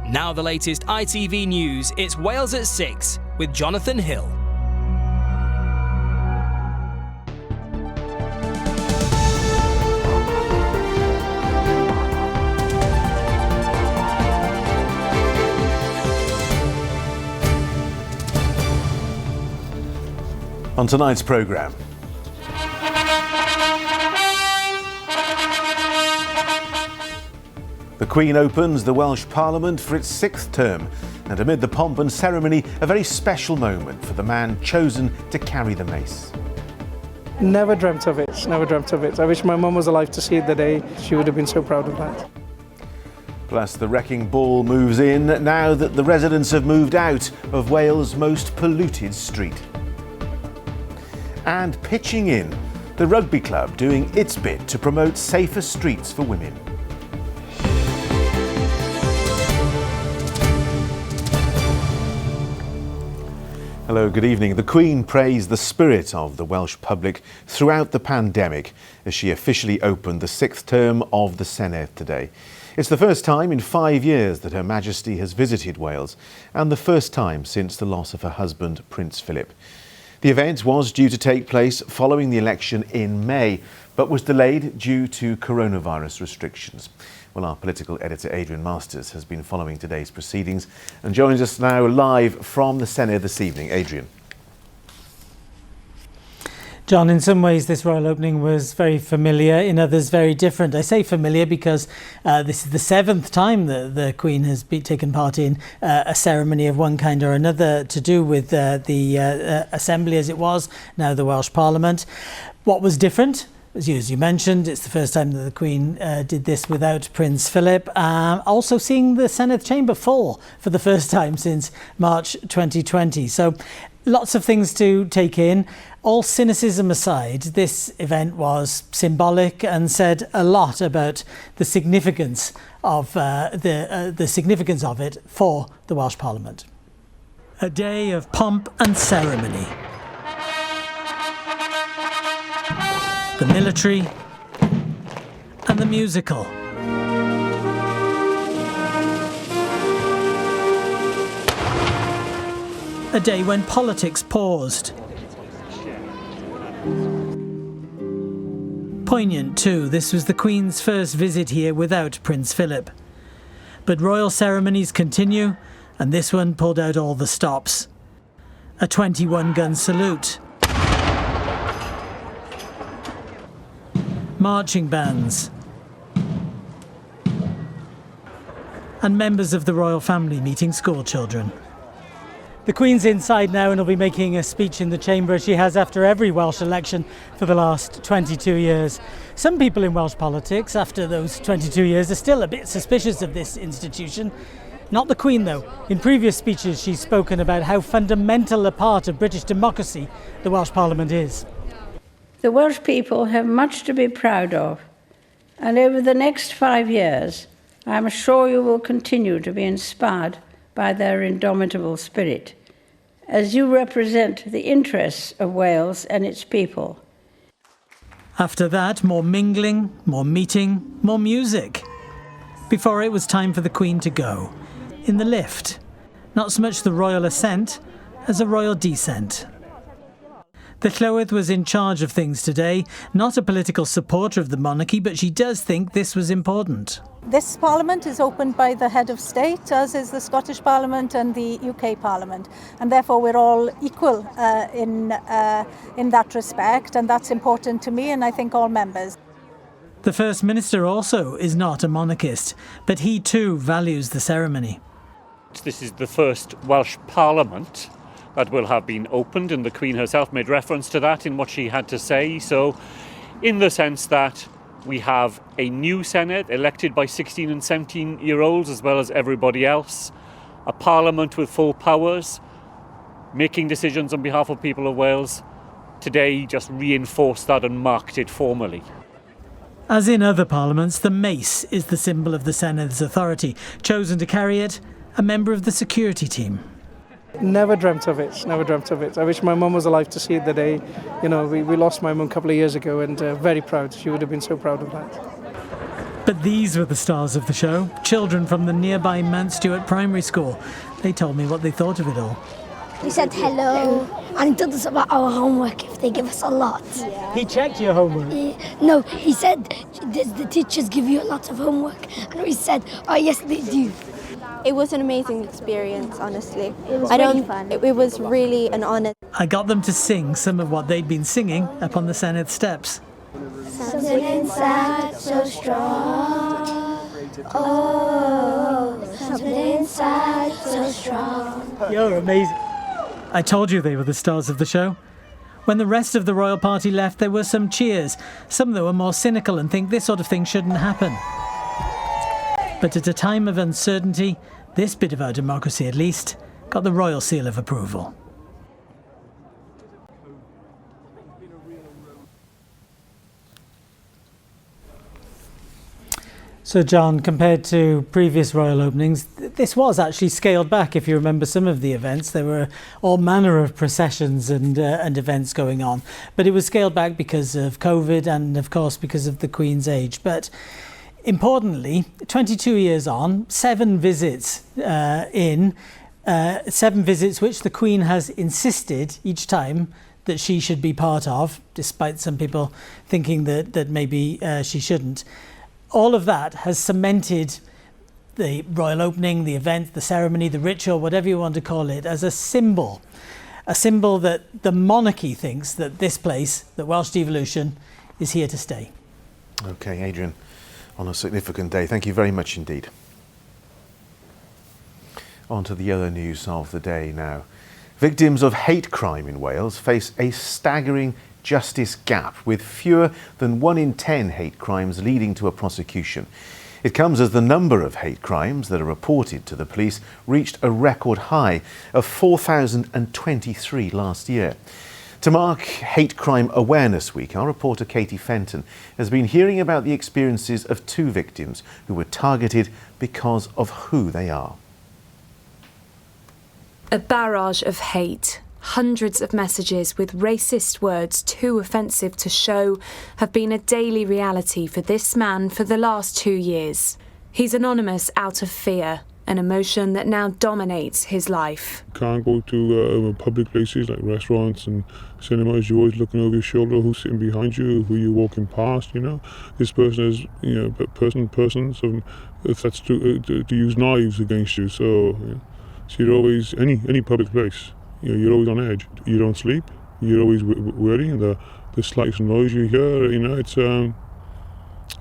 Now the latest ITV News, it's Wales at 6 with Jonathan Hill. On tonight's programme, the Queen opens the Welsh Parliament for its 6th term, and amid the pomp and ceremony, a very special moment for the man chosen to carry the mace. Never dreamt of it, never dreamt of it. I wish my mum was alive to see the day. She would have been so proud of that. Plus, the wrecking ball moves in now that the residents have moved out of Wales' most polluted street. And pitching in, the Rugby club doing its bit to promote safer streets for women. Hello, good evening. The Queen praised the spirit of the Welsh public throughout the pandemic as she officially opened the 6th term of the Senedd today. It's the first time in 5 years that Her Majesty has visited Wales, and the first time since the loss of her husband, Prince Philip. The event was due to take place following the election in May, but was delayed due to coronavirus restrictions. Well, our political editor Adrian Masters has been following today's proceedings and joins us now live from the Senedd this evening. Adrian. John, in some ways this royal opening was very familiar, in others very different. I say familiar because this is the 7th time that the Queen has taken part in a ceremony of one kind or another to do with the Assembly as it was, now the Welsh Parliament. What was different? As you mentioned, it's the first time that the Queen did this without Prince Philip. Also seeing the Senedd chamber full for the first time since March 2020. So lots of things to take in. All cynicism aside, this event was symbolic and said a lot about the significance of the significance of it for the Welsh Parliament. A day of pomp and ceremony. The military and the musical. A day when politics paused. Poignant too, this was the Queen's first visit here without Prince Philip. But royal ceremonies continue, and this one pulled out all the stops. A 21-gun salute. Marching bands. And members of the royal family meeting school children. The Queen's inside now and will be making a speech in the chamber as she has after every Welsh election for the last 22 years. Some people in Welsh politics after those 22 years are still a bit suspicious of this institution. Not the Queen though. In previous speeches she's spoken about how fundamental a part of British democracy the Welsh Parliament is. The Welsh people have much to be proud of, and over the next 5 years I am sure you will continue to be inspired by their indomitable spirit, as you represent the interests of Wales and its people. After that, more mingling, more meeting, more music. Before it was time for the Queen to go. In the lift. Not so much the royal ascent as a royal descent. The Llywydd was in charge of things today, not a political supporter of the monarchy, but she does think this was important. This Parliament is opened by the head of state, as is the Scottish Parliament and the UK Parliament, and therefore we're all equal in that respect, and that's important to me and I think all members. The First Minister also is not a monarchist, but he too values the ceremony. This is the first Welsh Parliament that will have been opened, and the Queen herself made reference to that in what she had to say. So, in the sense that we have a new Senedd elected by 16 and 17-year-olds as well as everybody else, a Parliament with full powers, making decisions on behalf of people of Wales, today just reinforced that and marked it formally. As in other parliaments, the mace is the symbol of the Senedd's authority. Chosen to carry it, a member of the security team. Never dreamt of it, never dreamt of it. I wish my mum was alive to see the day. You know, we lost my mum a couple of years ago, and very proud. She would have been so proud of that. But these were the stars of the show, children from the nearby Mount Stewart Primary School. They told me what they thought of it all. He said hello, and he told us about our homework if they give us a lot. He checked your homework? No, he said, does the teachers give you a lot of homework? And we said, oh yes they do. It was an amazing experience, honestly. It was really fun. It was really an honour. I got them to sing some of what they'd been singing up on the Senedd steps. Something inside so strong. Oh, something inside so strong. You're amazing. I told you they were the stars of the show. When the rest of the royal party left, there were some cheers. Some that were more cynical and think this sort of thing shouldn't happen. But at a time of uncertainty, this bit of our democracy at least got the royal seal of approval. So, John, compared to previous royal openings, this was actually scaled back. If you remember some of the events, there were all manner of processions and events going on. But it was scaled back because of COVID and, of course, because of the Queen's age. But importantly, 22 years on, 7 visits 7 visits which the Queen has insisted each time that she should be part of, despite some people thinking that maybe she shouldn't. All of that has cemented the royal opening, the event, the ceremony, the ritual, whatever you want to call it, as a symbol that the monarchy thinks that this place, that Welsh devolution, is here to stay. OK, Adrian, on a significant day. Thank you very much indeed. On to the other news of the day now. Victims of hate crime in Wales face a staggering justice gap, with fewer than 1 in 10 hate crimes leading to a prosecution. It comes as the number of hate crimes that are reported to the police reached a record high of 4,023 last year. To mark Hate Crime Awareness Week, our reporter Katie Fenton has been hearing about the experiences of 2 victims who were targeted because of who they are. A barrage of hate. Hundreds of messages with racist words too offensive to show have been a daily reality for this man for the last 2 years. He's anonymous out of fear, an emotion that now dominates his life. Can't go to public places like restaurants and cinemas. You're always looking over your shoulder, who's sitting behind you, who you're walking past, you know. This person is, you know, some threats to use knives against you. So you're always, any public place, you know, you're always on edge. You don't sleep. You're always worrying. And the slightest noise you hear, you know, it's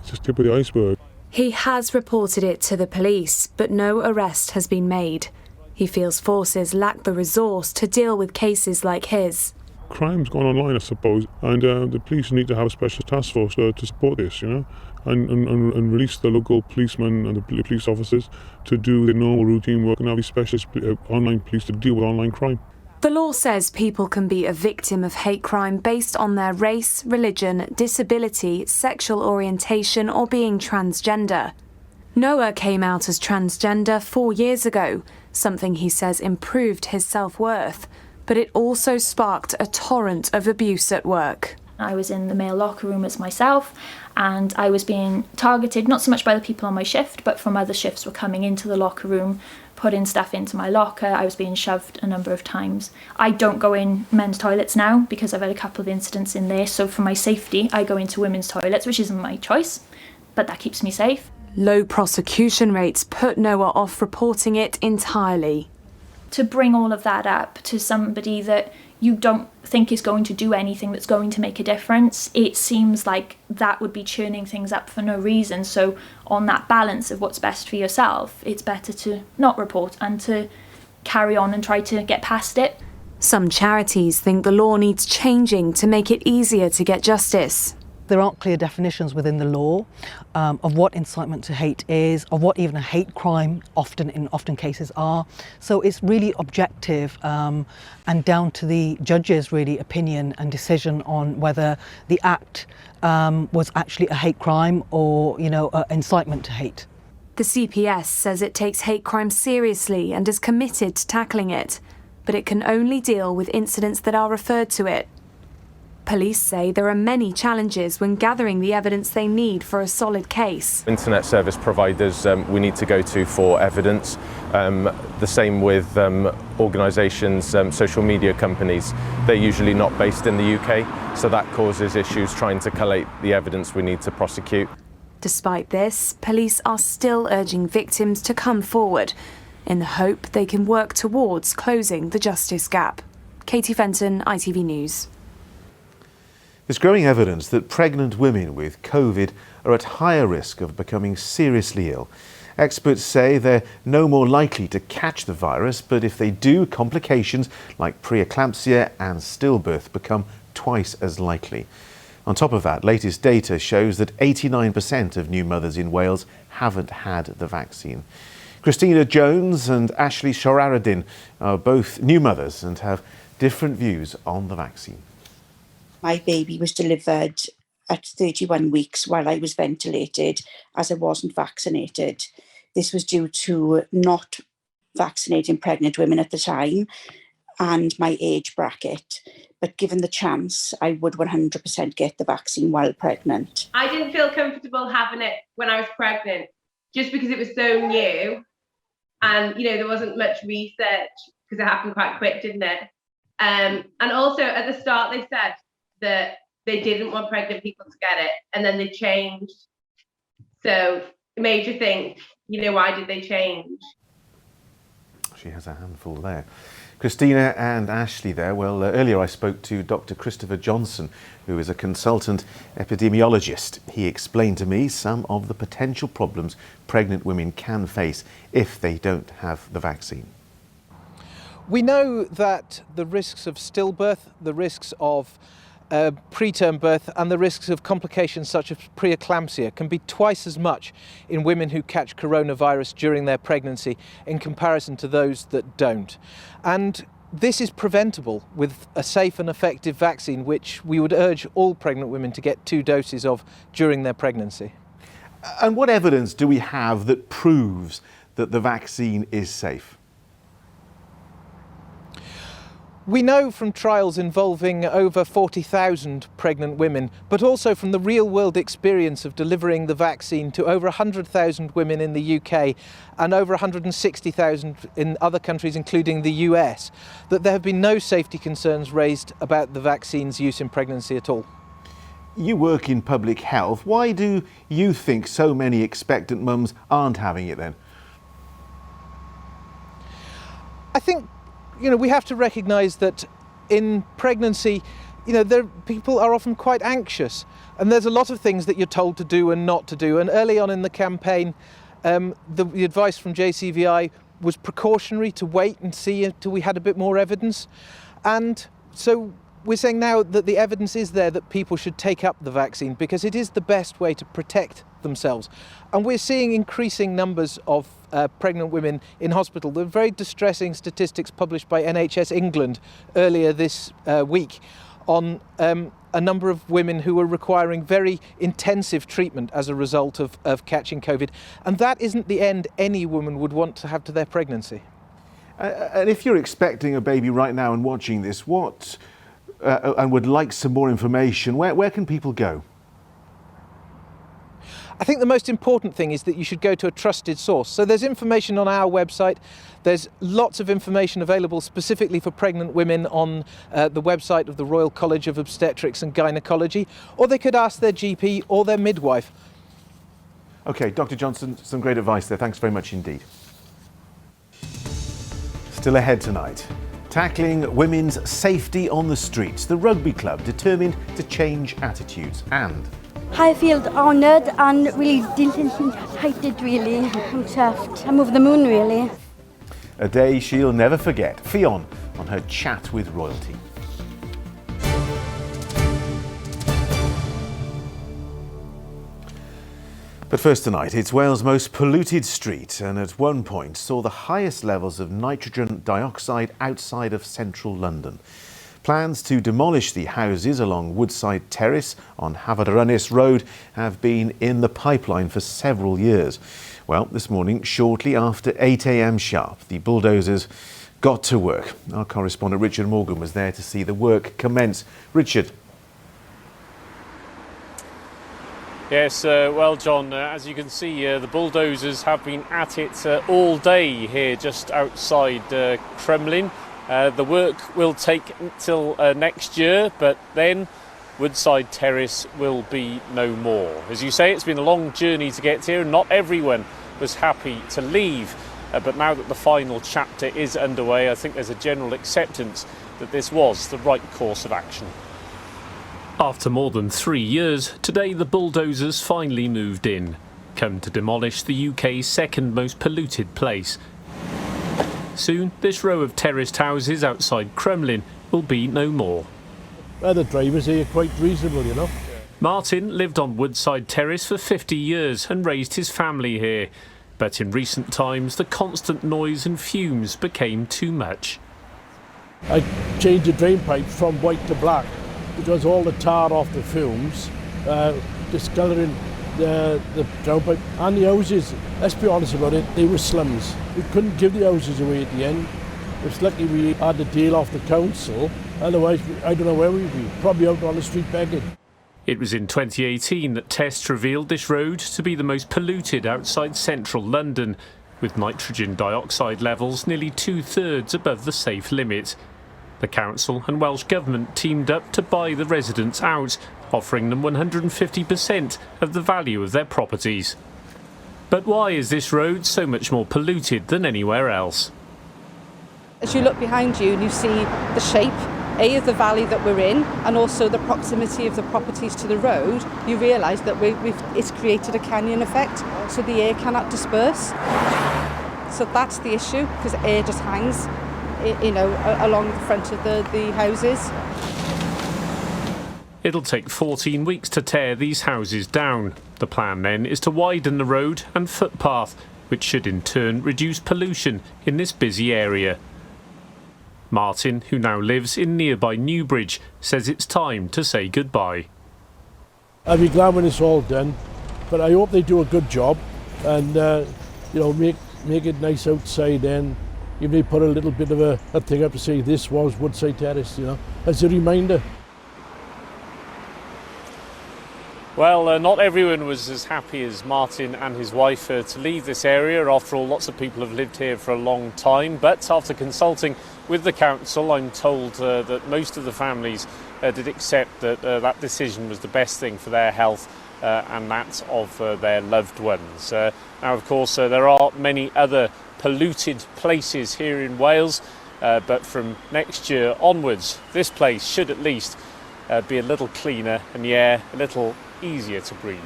just tip of the iceberg. He has reported it to the police, but no arrest has been made. He feels forces lack the resource to deal with cases like his. Crime's gone online, I suppose, and the police need to have a special task force to support this, you know, and release the local policemen and the police officers to do their normal routine work and have these specialist online police to deal with online crime. The law says people can be a victim of hate crime based on their race, religion, disability, sexual orientation or being transgender. Noah came out as transgender 4 years ago, something he says improved his self-worth, but it also sparked a torrent of abuse at work. I was in the male locker room as myself, and I was being targeted, not so much by the people on my shift, but from other shifts were coming into the locker room, putting stuff into my locker. I was being shoved a number of times. I don't go in men's toilets now because I've had a couple of incidents in there, so for my safety I go into women's toilets, which isn't my choice, but that keeps me safe. Low prosecution rates put Noah off reporting it entirely. To bring all of that up to somebody that you don't think is going to do anything that's going to make a difference, it seems like that would be churning things up for no reason. So on that balance of what's best for yourself, it's better to not report and to carry on and try to get past it. Some charities think the law needs changing to make it easier to get justice. There aren't clear definitions within the law of what incitement to hate is, of what even a hate crime often cases are. So it's really objective and down to the judge's really opinion and decision on whether the act was actually a hate crime or, you know, incitement to hate. The CPS says it takes hate crime seriously and is committed to tackling it, but it can only deal with incidents that are referred to it. Police say there are many challenges when gathering the evidence they need for a solid case. Internet service providers we need to go to for evidence. The same with organisations, social media companies. They're usually not based in the UK, so that causes issues trying to collate the evidence we need to prosecute. Despite this, police are still urging victims to come forward in the hope they can work towards closing the justice gap. Katie Fenton, ITV News. There's growing evidence that pregnant women with COVID are at higher risk of becoming seriously ill. Experts say they're no more likely to catch the virus, but if they do, complications like preeclampsia and stillbirth become twice as likely. On top of that, latest data shows that 89% of new mothers in Wales haven't had the vaccine. Christina Jones and Ashley Shoraruddin are both new mothers and have different views on the vaccine. My baby was delivered at 31 weeks while I was ventilated, as I wasn't vaccinated. This was due to not vaccinating pregnant women at the time and my age bracket. But given the chance, I would 100% get the vaccine while pregnant. I didn't feel comfortable having it when I was pregnant, just because it was so new. And, there wasn't much research, because it happened quite quick, didn't it? And also at the start, they said that they didn't want pregnant people to get it, and then they changed. So it made you think, why did they change? She has a handful there. Christina and Ashley there. Well, earlier I spoke to Dr. Christopher Johnson, who is a consultant epidemiologist. He explained to me some of the potential problems pregnant women can face if they don't have the vaccine. We know that the risks of stillbirth, the risks of preterm birth and the risks of complications such as preeclampsia can be twice as much in women who catch coronavirus during their pregnancy in comparison to those that don't. And this is preventable with a safe and effective vaccine, which we would urge all pregnant women to get 2 doses of during their pregnancy. And what evidence do we have that proves that the vaccine is safe? We know from trials involving over 40,000 pregnant women, but also from the real-world experience of delivering the vaccine to over 100,000 women in the UK and over 160,000 in other countries, including the US, that there have been no safety concerns raised about the vaccine's use in pregnancy at all. You work in public health. Why do you think so many expectant mums aren't having it then? I think we have to recognise that in pregnancy, people are often quite anxious, and there's a lot of things that you're told to do and not to do. And early on in the campaign, the advice from JCVI was precautionary, to wait and see until we had a bit more evidence. And so we're saying now that the evidence is there that people should take up the vaccine because it is the best way to protect themselves. And we're seeing increasing numbers of pregnant women in hospital. There were very distressing statistics published by NHS England earlier this week on a number of women who were requiring very intensive treatment as a result of catching COVID. And that isn't the end any woman would want to have to their pregnancy. And if you're expecting a baby right now and watching this, and would like some more information, where can people go? I think the most important thing is that you should go to a trusted source. So there's information on our website. There's lots of information available specifically for pregnant women on the website of the Royal College of Obstetrics and Gynecology, or they could ask their GP or their midwife. OK, Dr. Johnson, some great advice there. Thanks very much indeed. Still ahead tonight. Tackling women's safety on the streets. The rugby club determined to change attitudes and... I feel honoured and really delighted, really. I'm chuffed. I'm over the moon, really. A day she'll never forget. Fionn on her chat with royalty. But first tonight, it's Wales' most polluted street and at one point saw the highest levels of nitrogen dioxide outside of central London. Plans to demolish the houses along Woodside Terrace on Hafod Road have been in the pipeline for several years. Well, this morning, shortly after 8 a.m. sharp, the bulldozers got to work. Our correspondent Richard Morgan was there to see the work commence. Richard. Yes, well, John, as you can see, the bulldozers have been at it all day here just outside Kremlin. The work will take until next year, but then Woodside Terrace will be no more. As you say, it's been a long journey to get here, and not everyone was happy to leave. But now that the final chapter is underway, I think there's a general acceptance that this was the right course of action. After more than 3 years, today the bulldozers finally moved in, come to demolish the UK's second most polluted place. Soon, this row of terraced houses outside Kremlin will be no more. The drivers here are quite reasonable, you know. Martin lived on Woodside Terrace for 50 years and raised his family here. But in recent times, the constant noise and fumes became too much. I changed the drain pipe from white to black because all the tar off the fumes discolouring the downpipe. And the houses, let's be honest about it, they were slums. We couldn't give the houses away at the end. It's lucky we had the deal off the council, otherwise I don't know where we'd be, probably out on the street begging. It was in 2018 that tests revealed this road to be the most polluted outside central London, with nitrogen dioxide levels nearly 2/3 above the safe limit. The council and Welsh Government teamed up to buy the residents out, offering them 150% of the value of their properties. But why is this road so much more polluted than anywhere else? As you look behind you and you see the shape, of the valley that we're in, and also the proximity of the properties to the road, you realise that it's created a canyon effect, so the air cannot disperse. So that's the issue, because air just hangs, along the front of the houses. It'll take 14 weeks to tear these houses down. The plan then is to widen the road and footpath, which should in turn reduce pollution in this busy area. Martin, who now lives in nearby Newbridge, says it's time to say goodbye. I'll be glad when it's all done, but I hope they do a good job and make it nice outside, and if they put a little bit of a thing up to say this was Woodside Terrace, as a reminder. Well, not everyone was as happy as Martin and his wife to leave this area. After all, lots of people have lived here for a long time. But after consulting with the council, I'm told that most of the families did accept that that decision was the best thing for their health and that of their loved ones. Now, of course, there are many other polluted places here in Wales, but from next year onwards, this place should at least be a little cleaner and the air a little easier to breathe.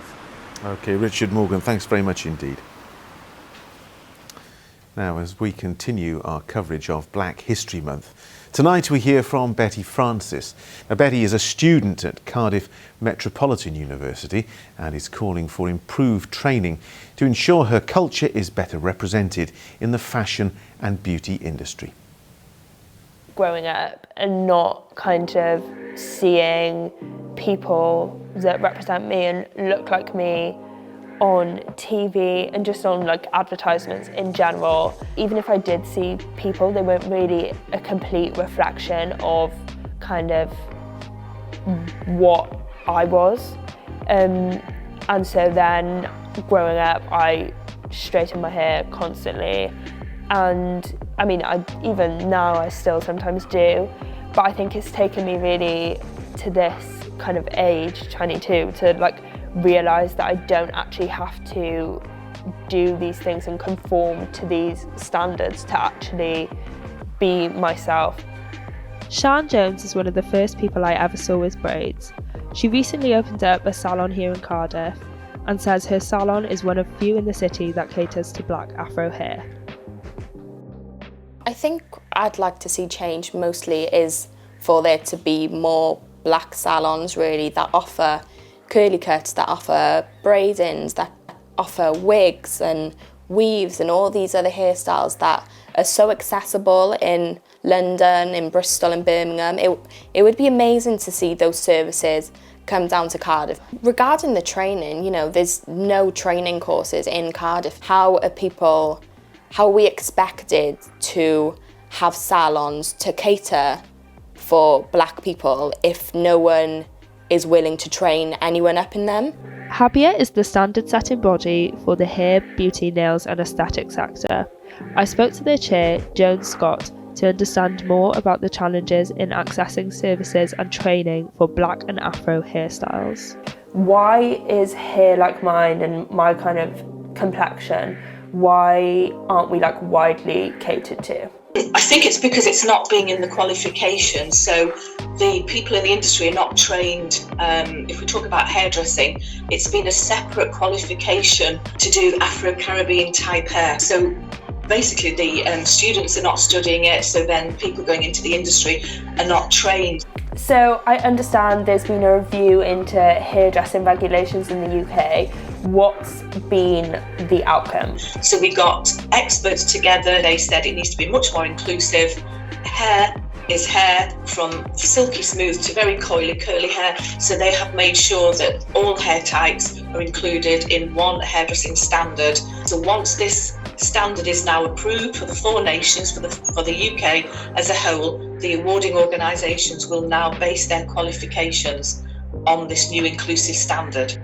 OK, Richard Morgan, thanks very much indeed. Now, as we continue our coverage of Black History Month, tonight we hear from Betty Francis. Now, Betty is a student at Cardiff Metropolitan University and is calling for improved training to ensure her culture is better represented in the fashion and beauty industry. Growing up and not kind of seeing people that represent me and look like me on TV and just on like advertisements in general. Even if I did see people, they weren't really a complete reflection of kind of what I was. And so then growing up, I straightened my hair constantly. And I mean, even now I still sometimes do, but I think it's taken me really to this kind of age, 22, to like realise that I don't actually have to do these things and conform to these standards to actually be myself. Sian Jones is one of the first people I ever saw with braids. She recently opened up a salon here in Cardiff and says her salon is one of few in the city that caters to black afro hair. I think I'd like to see change mostly is for there to be more black salons really that offer curly cuts, that offer braidings, that offer wigs and weaves and all these other hairstyles that are so accessible in London, in Bristol and Birmingham. It would be amazing to see those services come down to Cardiff. Regarding the training, there's no training courses in Cardiff. How are we expected to have salons to cater for black people if no one is willing to train anyone up in them? Habia is the standard-setting body for the hair, beauty, nails and aesthetic sector. I spoke to their chair, Joan Scott, to understand more about the challenges in accessing services and training for black and afro hairstyles. Why is hair like mine and my kind of complexion, why aren't we like widely catered to? I think it's because it's not being in the qualifications. So the people in the industry are not trained. If we talk about hairdressing, it's been a separate qualification to do Afro-Caribbean type hair. So basically the students are not studying it, so then people going into the industry are not trained. So I understand there's been a review into hairdressing regulations in the UK. What's been the outcome? So we got experts together. They said it needs to be much more inclusive. Hair is hair, from silky smooth to very coily, curly hair. So they have made sure that all hair types are included in one hairdressing standard. So once this standard is now approved for the 4 nations, for the UK as a whole, the awarding organisations will now base their qualifications on this new inclusive standard.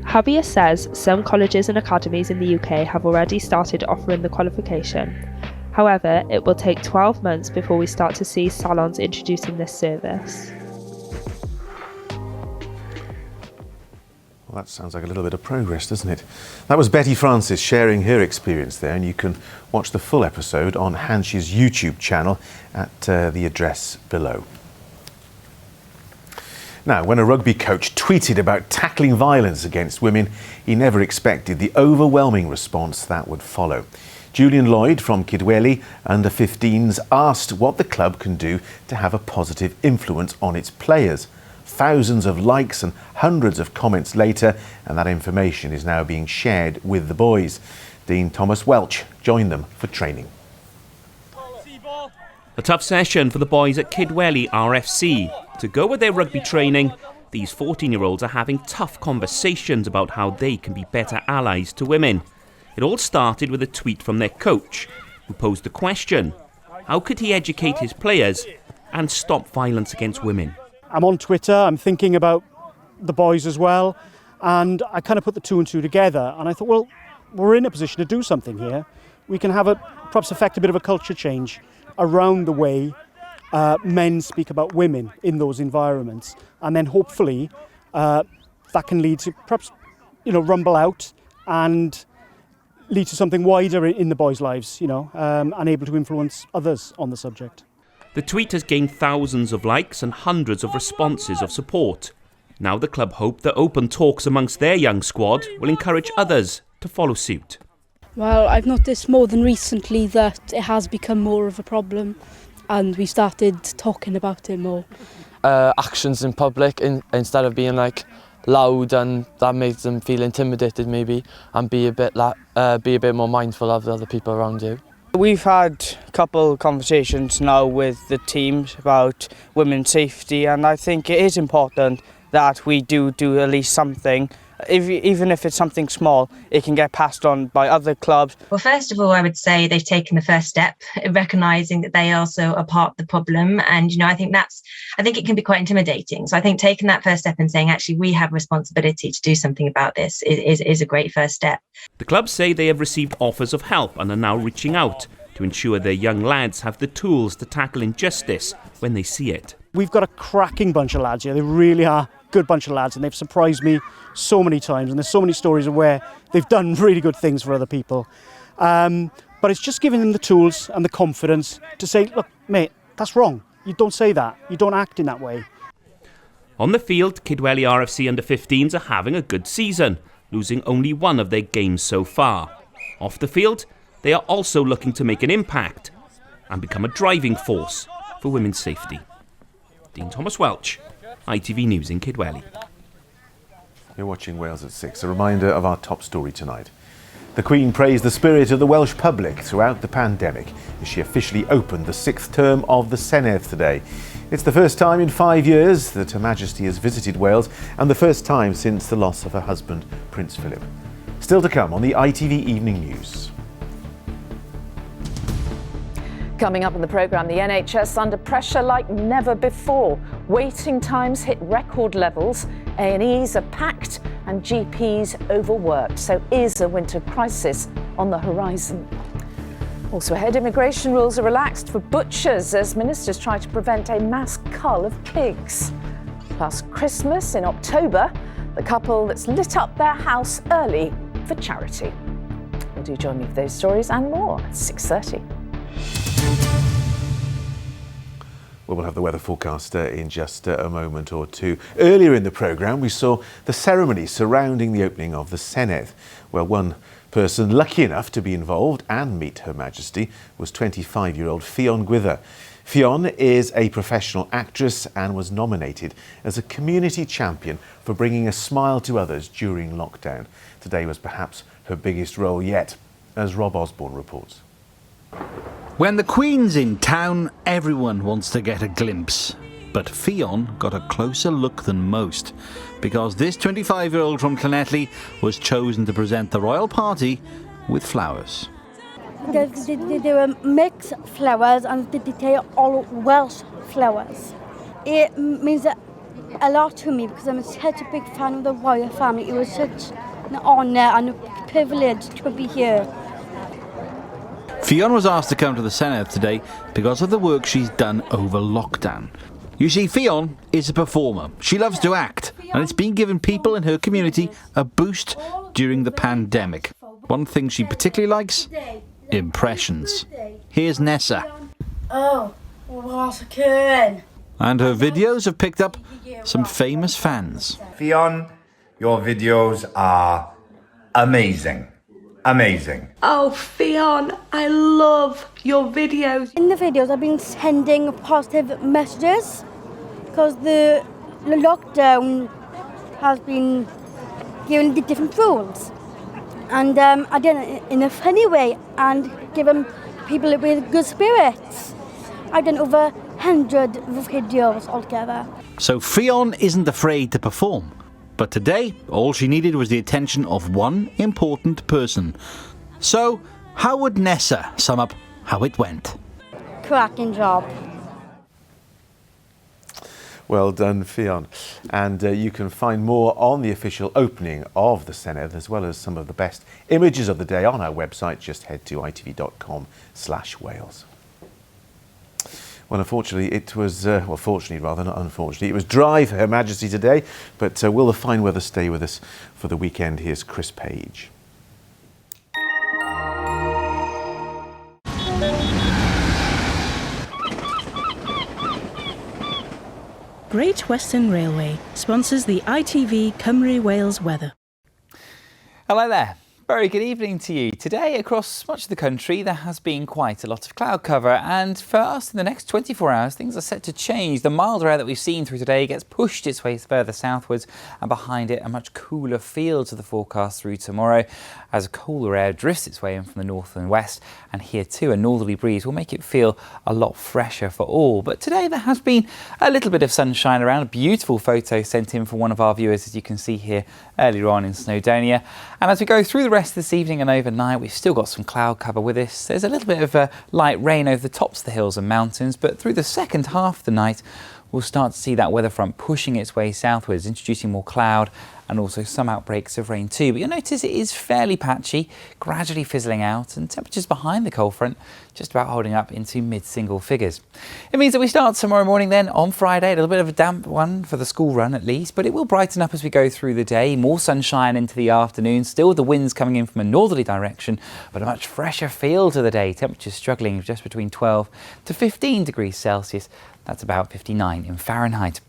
Habia says some colleges and academies in the UK have already started offering the qualification. However, it will take 12 months before we start to see salons introducing this service. Well, that sounds like a little bit of progress, doesn't it? That was Betty Francis sharing her experience there, and you can watch the full episode on Hansh's YouTube channel at the address below. Now, when a rugby coach tweeted about tackling violence against women, he never expected the overwhelming response that would follow. Julian Lloyd from Kidwelly under-15s asked what the club can do to have a positive influence on its players. Thousands of likes and hundreds of comments later, and that information is now being shared with the boys. Dean Thomas Welch joined them for training. A tough session for the boys at Kidwelly RFC. To go with their rugby training, these 14-year-olds are having tough conversations about how they can be better allies to women. It all started with a tweet from their coach, who posed the question: how could he educate his players and stop violence against women? I'm on Twitter, I'm thinking about the boys as well, and I kind of put the 2 and 2 together, and I thought, well, we're in a position to do something here. We can have perhaps affect a bit of a culture change around the way men speak about women in those environments, and then hopefully that can lead to perhaps, rumble out and lead to something wider in the boys' lives, and able to influence others on the subject. The tweet has gained thousands of likes and hundreds of responses of support. Now the club hope that open talks amongst their young squad will encourage others to follow suit. Well, I've noticed more than recently that it has become more of a problem, and we started talking about it more. Actions in public instead of being loud, and that makes them feel intimidated maybe, and be a bit more mindful of the other people around you. We've had a couple conversations now with the teams about women's safety, and I think it is important that we do at least something. Even if it's something small, it can get passed on by other clubs. Well, first of all, I would say they've taken the first step, recognising that they also are part of the problem. And, I think it can be quite intimidating. So I think taking that first step and saying, actually, we have a responsibility to do something about this is a great first step. The club say they have received offers of help and are now reaching out to ensure their young lads have the tools to tackle injustice when they see it. We've got a cracking bunch of lads here. They really are a good bunch of lads, and they've surprised me so many times, and there's so many stories of where they've done really good things for other people. But it's just giving them the tools and the confidence to say, look, mate, that's wrong. You don't say that. You don't act in that way. On the field, Kidwelly RFC under-15s are having a good season, losing only one of their games so far. Off the field, they are also looking to make an impact and become a driving force for women's safety. Dean Thomas Welch, ITV News in Kidwelly. You're watching Wales at 6. A reminder of our top story tonight. The Queen praised the spirit of the Welsh public throughout the pandemic as she officially opened the 6th term of the Senedd today. It's the first time in 5 years that Her Majesty has visited Wales, and the first time since the loss of her husband, Prince Philip. Still to come on the ITV Evening News. Coming up in the programme, the NHS under pressure like never before. Waiting times hit record levels. A&Es are packed and GPs overworked. So is a winter crisis on the horizon? Also ahead, immigration rules are relaxed for butchers as ministers try to prevent a mass cull of pigs. Plus Christmas in October, the couple that's lit up their house early for charity. Well, do join me for those stories and more at 6:30. Well, we'll have the weather forecast in just a moment or two. Earlier in the programme, we saw the ceremony surrounding the opening of the Senedd, where one person lucky enough to be involved and meet Her Majesty was 25-year-old Fionn Gwither. Fionn is a professional actress and was nominated as a community champion for bringing a smile to others during lockdown. Today was perhaps her biggest role yet, as Rob Osborne reports. When the Queen's in town, everyone wants to get a glimpse. But Fionn got a closer look than most, because this 25-year-old from Llanelli was chosen to present the royal party with flowers. They were mixed flowers and they are all Welsh flowers. It means a lot to me because I'm such a big fan of the royal family. It was such an honour and a privilege to be here. Fionn was asked to come to the Senedd today because of the work she's done over lockdown. You see, Fionn is a performer. She loves to act, and it's been giving people in her community a boost during the pandemic. One thing she particularly likes? Impressions. Here's Nessa. Oh, what's occurring? And her videos have picked up some famous fans. Fionn, your videos are amazing. Amazing. Oh, Fionn, I love your videos. In the videos, I've been sending positive messages because the lockdown has been given the different rules. And I did it in a funny way and given people with good spirits. I've done over 100 videos altogether. So Fionn isn't afraid to perform. But today, all she needed was the attention of one important person. So, how would Nessa sum up how it went? Cracking job. Well done, Fionn. And you can find more on the official opening of the Senedd, as well as some of the best images of the day on our website. Just head to itv.com/Wales. Well, unfortunately, it was, fortunately rather, not unfortunately, it was dry for Her Majesty today, but will the fine weather stay with us for the weekend? Here's Chris Page. Great Western Railway sponsors the ITV Cymru Wales weather. Hello there. Very good evening to you. Today, across much of the country, there has been quite a lot of cloud cover, and for us in the next 24 hours, things are set to change. The milder air that we've seen through today gets pushed its way further southwards, and behind it, a much cooler feel to the forecast through tomorrow, as cooler air drifts its way in from the north and west, and here too, a northerly breeze will make it feel a lot fresher for all. But today, there has been a little bit of sunshine around. A beautiful photo sent in from one of our viewers, as you can see here earlier on in Snowdonia. And as we go through the rest of this evening and overnight, we've still got some cloud cover with us. There's a little bit of light rain over the tops of the hills and mountains, but through the second half of the night, we'll start to see that weather front pushing its way southwards, introducing more cloud and also some outbreaks of rain too. But you'll notice it is fairly patchy, gradually fizzling out, and temperatures behind the cold front just about holding up into mid-single figures. It means that we start tomorrow morning then on Friday, a little bit of a damp one for the school run at least, but it will brighten up as we go through the day. More sunshine into the afternoon, still with the winds coming in from a northerly direction, but a much fresher feel to the day. Temperatures struggling just between 12 to 15 degrees Celsius. That's about 59 in Fahrenheit.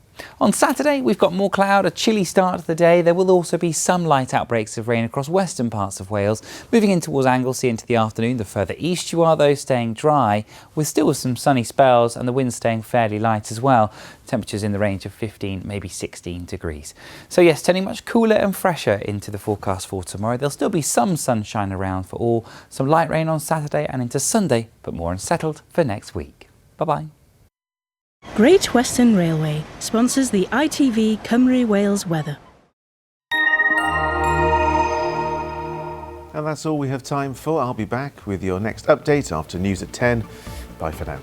On Saturday, we've got more cloud, a chilly start to the day. There will also be some light outbreaks of rain across western parts of Wales. Moving in towards Anglesey into the afternoon, the further east you are, though, staying dry, with still some sunny spells and the wind staying fairly light as well. Temperatures in the range of 15, maybe 16 degrees. So yes, turning much cooler and fresher into the forecast for tomorrow. There'll still be some sunshine around for all, some light rain on Saturday and into Sunday, but more unsettled for next week. Bye-bye. Great Western Railway sponsors the ITV Cymru Wales weather. And that's all we have time for. I'll be back with your next update after news at 10. Bye for now.